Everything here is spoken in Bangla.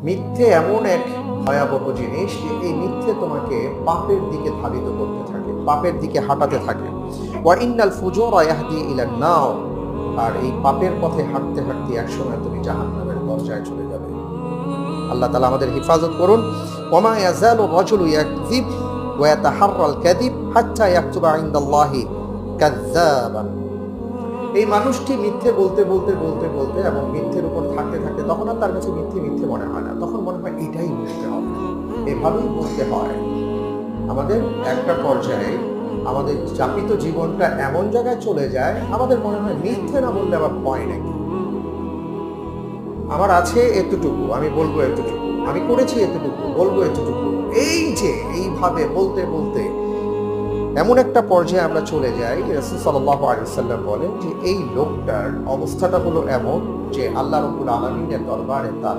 মিথ্যে এমন এক ভয়াবহ জিনিস যে এই মিথ্যে তোমাকে পাপের দিকে ধাবিত করতে থাকে, পাপের দিকে হাঁটাতে থাকে। ওয়া ইন্নাল ফুজুরা ইয়াহদি ইলান নার, আর এই পাপের পথে হাঁটতে হাঁটতে একসময় তুমি জাহান্নামের দরজায় চলে যাবে। আল্লাহ তাআলা আমাদের হেফাজত করুন। ওয়া মা ইয়াজালু রাজুলু ইয়াকযিব ওয়া ইয়াতাহাররাল কাযিব হাত্তা ইয়াকতুবা ইনদাল্লাহি কাযযাবান। এই মানুষটি মিথ্যে বলতে বলতে বলতে বলতে এবং মিথ্যের উপর থাকতে থাকতে তখন আর তার কাছে মিথ্যে মিথ্যে মনে হয় না, তখন মনে হয় এটাই বলতে হবে, এভাবেই বলতে হয়। আমাদের একটা পর্যায়ে আমাদের চাপিত জীবনটা এমন জায়গায় চলে যায়, আমাদের মনে হয় মিথ্যে না বললে আবার হয় নাকি। আমার আছে এতটুকু, আমি বলবো এতটুকু, আমি করেছি এতটুকু, বলবো এতটুকু। এই যে এইভাবে বলতে বলতে এমন একটা পর্যায়ে আমরা চলে যাই, রাসূল সাল্লাল্লাহু আলাইহি ওয়াসাল্লাম বলেন যে এই লোকটার অবস্থাটা হলো এমন যে আল্লাহ রাব্বুল আলামিনের দরবারে তার